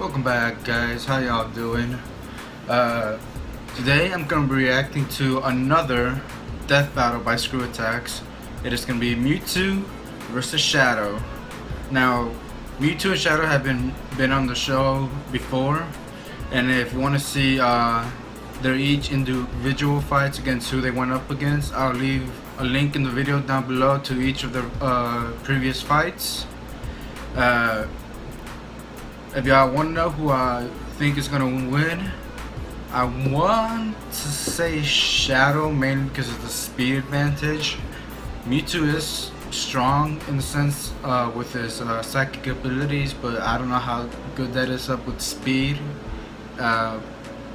Welcome back, guys. How y'all doing? Today I'm gonna be reacting to another death battle by Screw Attacks. It is gonna be Mewtwo versus Shadow. Now, Mewtwo and Shadow have been on the show before, and if you want to see their each individual fights against who they went up against, I'll leave a link in the video down below to each of their previous fights. If y'all want to know who I think is gonna win, I want to say Shadow, mainly because of the speed advantage. Mewtwo is strong in the sense with his psychic abilities, but I don't know how good that is up with speed. But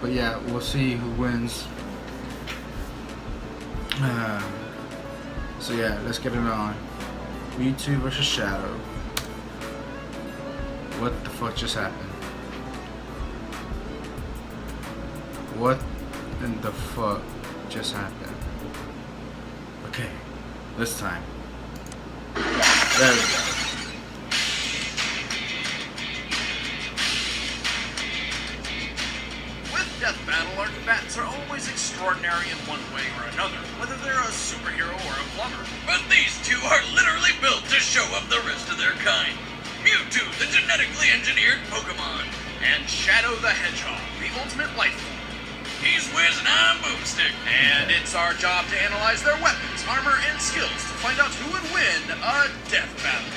yeah, we'll see who wins. So yeah, let's get it on. Mewtwo versus Shadow. What the fuck just happened? What in the fuck just happened? Okay, this time. There we go. With Death Battle, our combatants are always extraordinary in one way or another, whether they're a superhero or a plumber. But these two are literally built to show up the rest of their kind. Mewtwo, the genetically engineered Pokemon, and Shadow the Hedgehog, the ultimate life form. He's Wiz and I'm Boomstick, and it's our job to analyze their weapons, armor, and skills to find out who would win a death battle.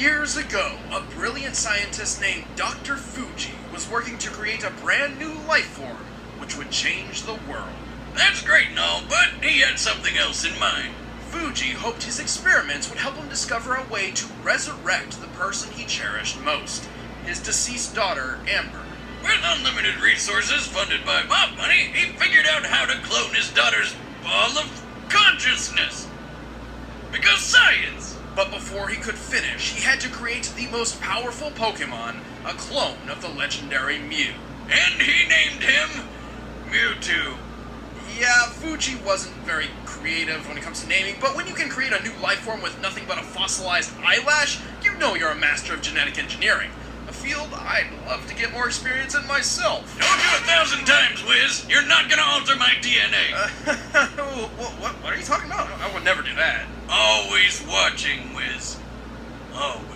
Years ago, a brilliant scientist named Dr. Fuji was working to create a brand new life form which would change the world. That's great and all, but he had something else in mind. Fuji hoped his experiments would help him discover a way to resurrect the person he cherished most, his deceased daughter, Amber. With unlimited resources funded by mob money, he figured out how to clone his daughter's ball of consciousness. Because science! But before he could finish, he had to create the most powerful Pokemon, a clone of the legendary Mew. And he named him Mewtwo. Yeah, Fuji wasn't very creative when it comes to naming, but when you can create a new life form with nothing but a fossilized eyelash, you know you're a master of genetic engineering. A field I'd love to get more experience in myself. Don't do 1,000 times, Wiz! You're not gonna alter my DNA! What are you talking about? I would never do that. Always watching, Wiz. Always.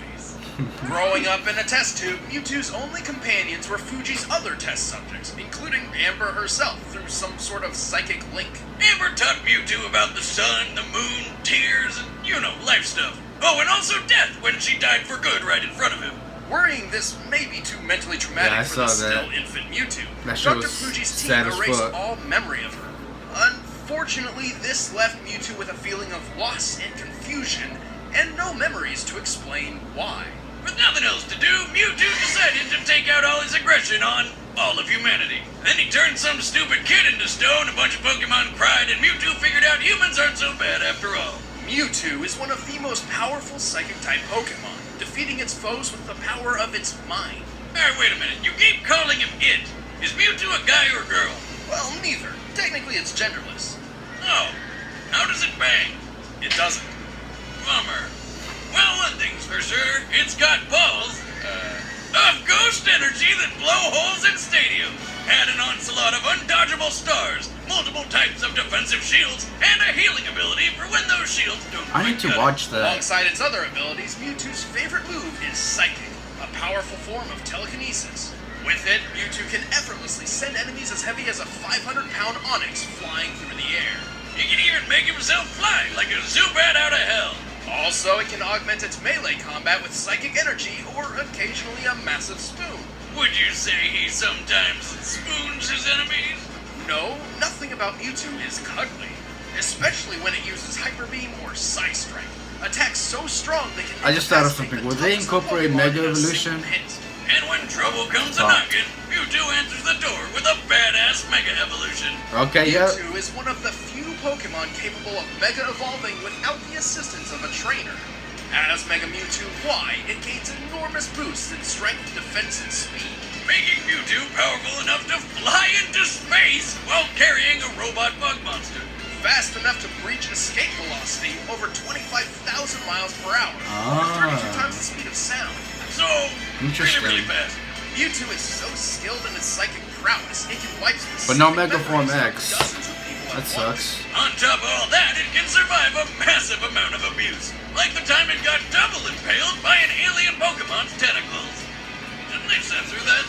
Growing up in a test tube, Mewtwo's only companions were Fuji's other test subjects, including Amber herself, through some sort of psychic link. Amber taught Mewtwo about the sun, the moon, tears, and, life stuff. Oh, and also death when she died for good right in front of him. Worrying this may be too mentally traumatic for the still infant Mewtwo, Dr. Fuji's team erased all memory of her. Unfortunately, this left Mewtwo with a feeling of loss and confusion, and no memories to explain why. With nothing else to do, Mewtwo decided to take out all his aggression on all of humanity. Then he turned some stupid kid into stone, a bunch of Pokemon cried, and Mewtwo figured out humans aren't so bad after all. Mewtwo is one of the most powerful Psychic-type Pokemon, defeating its foes with the power of its mind. Alright, wait a minute, you keep calling him it. Is Mewtwo a guy or a girl? Well, neither. Technically it's genderless. Oh, how does it bang? It doesn't. Bummer. Well, one thing's for sure, it's got balls of ghost energy that blow holes in stadiums, and an onslaught of undodgeable stars, multiple types of defensive shields, and a healing ability for when those shields don't I need to watch that. Alongside its other abilities, Mewtwo's favorite move is Psychic, a powerful form of telekinesis. With it, Mewtwo can effortlessly send enemies as heavy as a 500-pound Onix flying through the air. He can even make himself fly like a Zubat out of hell. Also, it can augment its melee combat with psychic energy or occasionally a massive spoon. Would you say he sometimes spoons his enemies? No, nothing about Mewtwo is cuddly, especially when it uses Hyper Beam or Psy Strike. Attacks so strong they can... I just thought of something. Would they incorporate Mega Evolution? And when trouble comes a-knocking, Mewtwo answers the door with a badass Mega Evolution. Okay, yeah. Mewtwo is one of the few Pokemon capable of Mega Evolving without the assistance of a trainer. As Mega Mewtwo Y, it gains enormous boosts in strength, defense, and speed, making Mewtwo powerful enough to fly into space while carrying a robot bug monster. Fast enough to breach escape velocity over 25,000 miles per hour, or 32 times the speed of sound. Interesting. Really fast. Mewtwo is so skilled in his psychic prowess, it can wipe But no specific Mega Form memories X. from dozens of people That at sucks. once. On top of all that, it can survive a massive amount of abuse. Like the time it got double impaled by an alien Pokemon's tentacles. Didn't they censor that?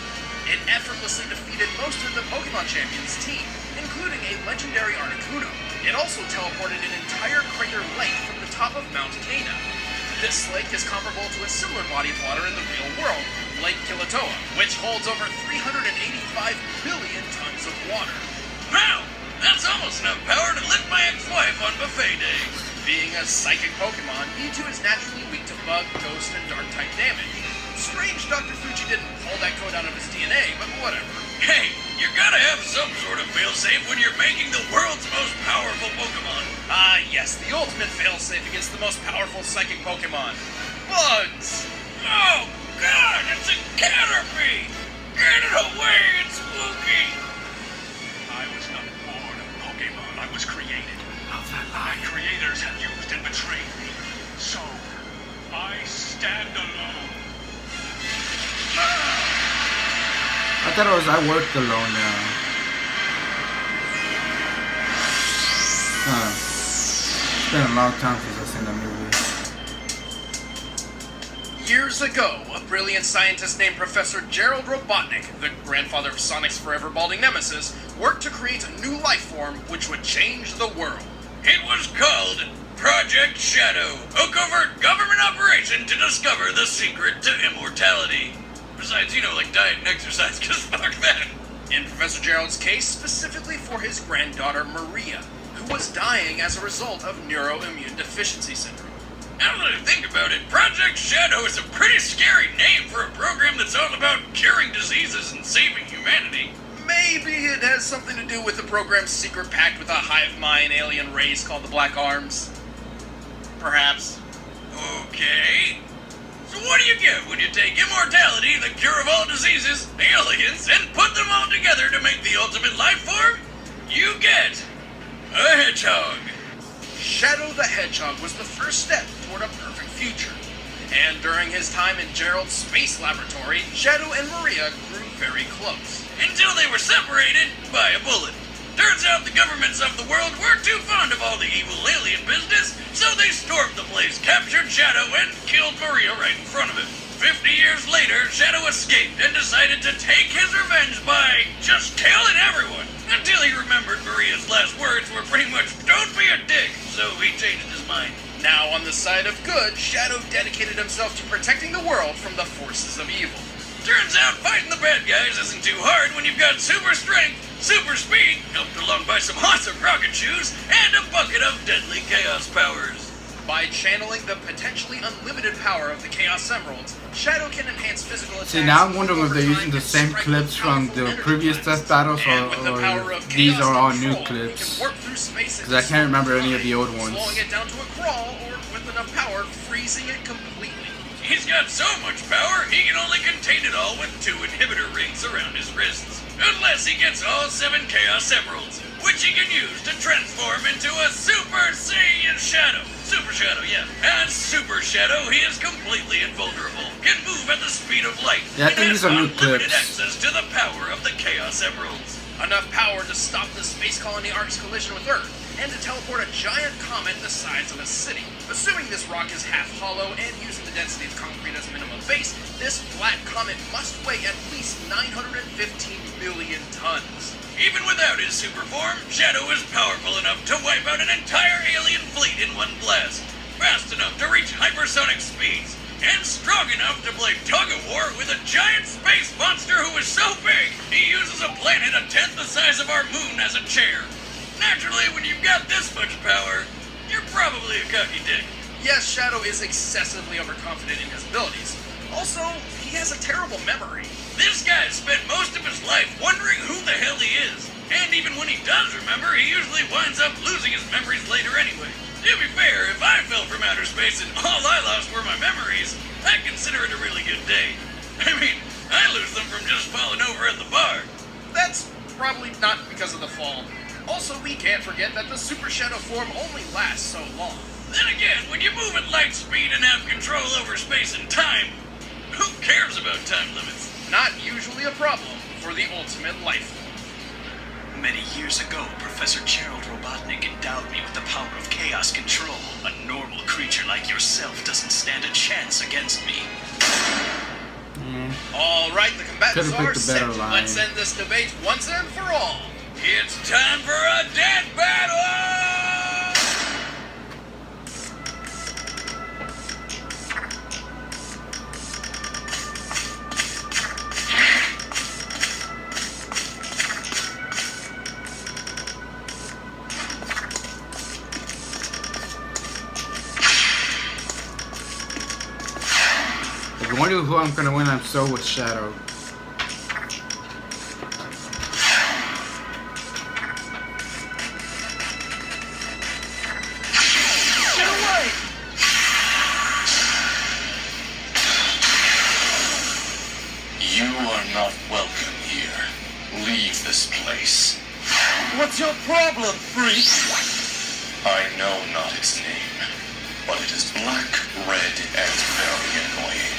It effortlessly defeated most of the Pokemon Champions team, including a legendary Articuno. It also teleported an entire crater lake from the top of Mount Cana. This lake is comparable to a similar body of water in the real world, Lake Kilauea, which holds over 385 billion tons of water. Wow! That's almost enough power to lift my ex-wife on buffet day. Being a psychic Pokemon, Mewtwo is naturally weak to bug, ghost, and dark-type damage. Strange Dr. Fuji didn't pull that code out of his DNA, but whatever. Hey, you gotta have some sort of failsafe when you're making the world's most powerful Pokemon. Ah, yes, the ultimate failsafe against the most powerful psychic Pokemon. Bugs! Oh, God, it's a Caterpie! Get it away, it's spooky! I was not born a Pokemon, I was created. My creators have used and betrayed me. So, I stand alone. I thought it was I worked alone now. Huh. It's been a long time since I've seen that movie. Years ago, a brilliant scientist named Professor Gerald Robotnik, the grandfather of Sonic's forever balding nemesis, worked to create a new life form which would change the world. It was called Project Shadow, a covert government operation to discover the secret to immortality. Besides, like diet and exercise, because fuck that. In Professor Gerald's case, specifically for his granddaughter Maria, who was dying as a result of neuroimmune deficiency syndrome. Now that I think about it, Project Shadow is a pretty scary name for a program that's all about curing diseases and saving humanity. Maybe it has something to do with the program's secret pact with a hive mind alien race called the Black Arms. Perhaps. Okay. So what do you get when you take immortality, the cure of all diseases, aliens, and put them all together to make the ultimate life form? You get a hedgehog. Shadow the Hedgehog was the first step toward a perfect future. And during his time in Gerald's space laboratory, Shadow and Maria grew very close. Until they were separated by a bullet. Turns out the governments of the world were too fond of all the evil alien business, so they stormed the place, captured Shadow, and killed Maria right in front of him. 50 years later, Shadow escaped and decided to take his revenge by just killing everyone. Until he remembered Maria's last words were pretty much, "Don't be a dick," so he changed his mind. Now on the side of good, Shadow dedicated himself to protecting the world from the forces of evil. Turns out fighting the bad guys isn't too hard when you've got super strength, super speed, helped along by some awesome rocket shoes, and a bucket of deadly chaos powers. By channeling the potentially unlimited power of the Chaos Emeralds, Shadow can enhance physical attacks. See, now I'm wondering if they're using the same clips from the previous Death Battles or these are all new clips. Because I can't remember any of the old ones. Slowing it down to a crawl, or with enough power, freezing it completely. He's got so much power, he can only contain it all with 2 inhibitor rings around his wrists. Unless he gets all 7 Chaos Emeralds, which he can use to transform into a Super Saiyan Shadow. Super Shadow, yeah. As Super Shadow, he is completely invulnerable, can move at the speed of light, Yeah, I think and these has are new unlimited clips. access to the power of the Chaos Emeralds. Enough power to stop the space colony Ark's collision with Earth, and to teleport a giant comet the size of a city. Assuming this rock is half hollow and using the density of concrete as minimum base, this flat comet must weigh at least 915 million tons. Even without his super form, Shadow is powerful enough to wipe out an entire alien fleet in one blast, fast enough to reach hypersonic speeds, and strong enough to play tug-of-war with a giant space monster who is so big, he uses a planet a tenth the size of our moon as a chair. Naturally, when you've got this much power, you're probably a cocky dick. Yes, Shadow is excessively overconfident in his abilities. Also, he has a terrible memory. This guy spent most of his life wondering who the hell he is. And even when he does remember, he usually winds up losing his memories later anyway. To be fair, if I fell from outer space and all I lost were my memories, I'd consider it a really good day. I mean, I lose them from just falling over at the bar. That's probably not because of the fall. Also, we can't forget that the Super Shadow form only lasts so long. Then again, when you move at light speed and have control over space and time, Who cares about time limits? Not usually a problem for the ultimate life form. Many years ago, Professor Gerald Robotnik endowed me with the power of chaos control. A normal creature like yourself doesn't stand a chance against me. All right, the combatants Could've are picked a better set. line. Let's end this debate once and for all. It's time for a death battle! If you wonder who I'm gonna win, I'm so with Shadow. Get away! You are not welcome here. Leave this place. What's your problem, freak? I know not its name, but it is black, red, and very annoying.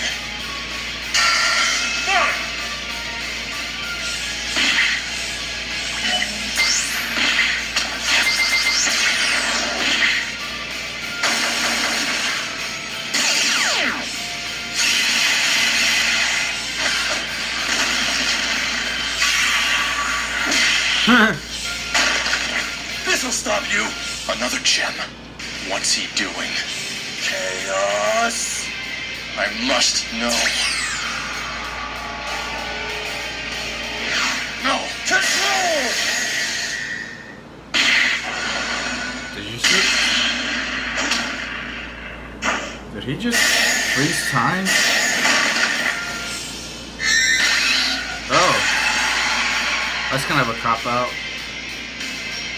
This'll stop you! Another gem. What's he doing? Chaos! I must know. No! Control! Did you see? Did he just freeze time? Oh. That's kind of a cop out.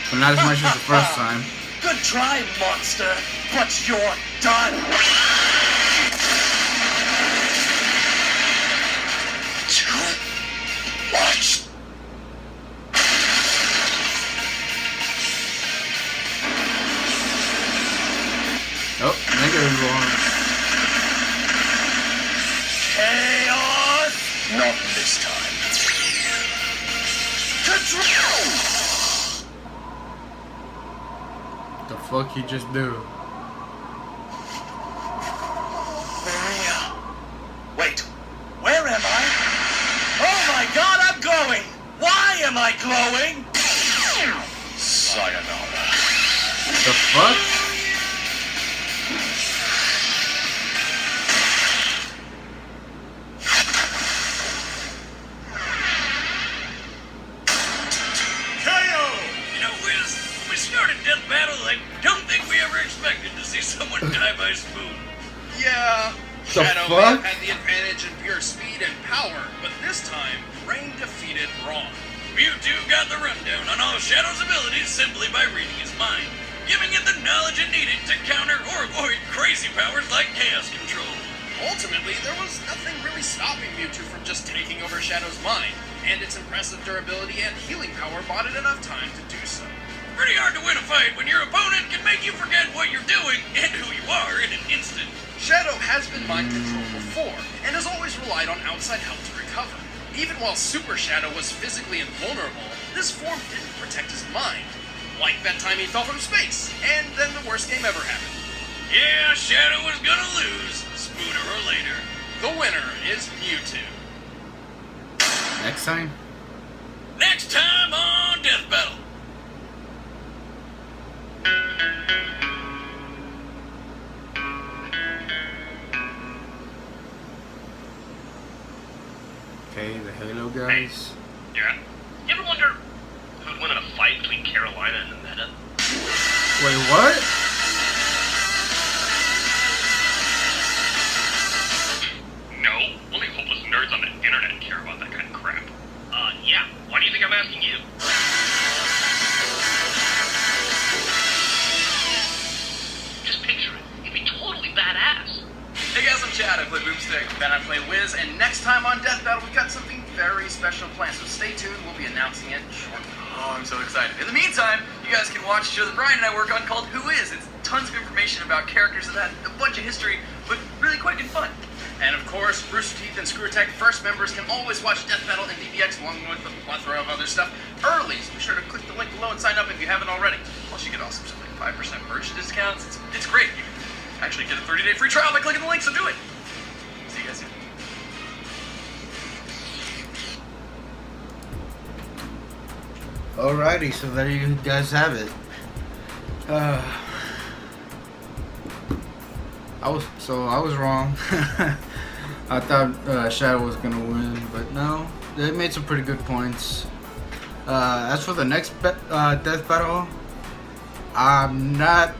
But not as much as the first time. Good try, monster, but you're done! Watch. Oh, negative one. Chaos! Not this time. Control! The fuck he just do? Wait, where am I? Oh my god, I'm glowing! Why am I glowing? Sayonara. The fuck? KO! You know, Wiz, when we started Death Battle, I don't think we ever expected to see someone die by spoon. Yeah, The Shadow may fuck? have had the advantage in pure speed and power, but this time, Rain defeated Brawn. Mewtwo got the rundown on all Shadow's abilities simply by reading his mind, giving it the knowledge it needed to counter or avoid crazy powers like Chaos Control. Ultimately, there was nothing really stopping Mewtwo from just taking over Shadow's mind, and its impressive durability and healing power bought it enough time to do so. Pretty hard to win a fight when your opponent can make you forget what you're doing and who you are in an instant. Shadow has been mind controlled before, and has always relied on outside help to recover. Even while Super Shadow was physically invulnerable, this form didn't protect his mind. Like that time he fell from space, and then the worst game ever happened. Yeah, Shadow was gonna lose, sooner or later. The winner is Mewtwo. Next time? Next time on Death Battle. Okay, the Halo guys. Yeah. You ever wonder who'd win in a fight between Carolina and the Meta? Wait, what? No. Only hopeless nerds on the internet care about that kind of crap. Yeah. Why do you think I'm asking you? Just picture it. It'd be totally badass. Hey guys, I'm Chad. I play Boomstick. Then I play Wiz, and next time on Death Battle, we've got something very special planned. So stay tuned. We'll be announcing it shortly. Oh, I'm so excited. In the meantime, you guys can watch a show that Brian and I work on called Who Is? It's tons of information about characters that had a bunch of history, but really quick and fun. And of course, Rooster Teeth and Screw Attack First members can always watch Death Battle and DBX along with a plethora of other stuff early, so be sure to click the link below and sign up if you haven't already. Plus, you get awesome stuff like 5% merch discounts. It's great. You can actually get a 30-day free trial by clicking the link, so do it. See you guys soon. Alrighty, so there you guys have it. I was wrong. I thought Shadow was gonna win, but no, they made some pretty good points. As for the next Death Battle, I'm not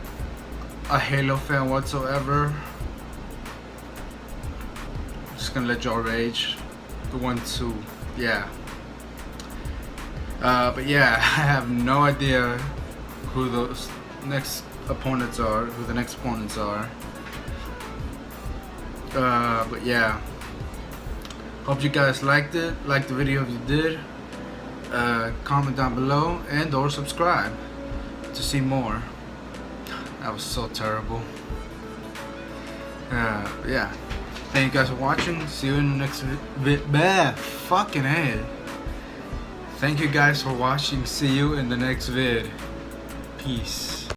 a Halo fan whatsoever. Just gonna let y'all rage. The 1-2, yeah. But yeah, I have no idea who those next opponents are. But yeah, hope you guys liked it. Like the video if you did. Comment down below and or subscribe to see more. That was so terrible. Yeah. Thank you guys for watching. See you in the next vid. Fucking head. Thank you guys for watching. See you in the next vid. Peace.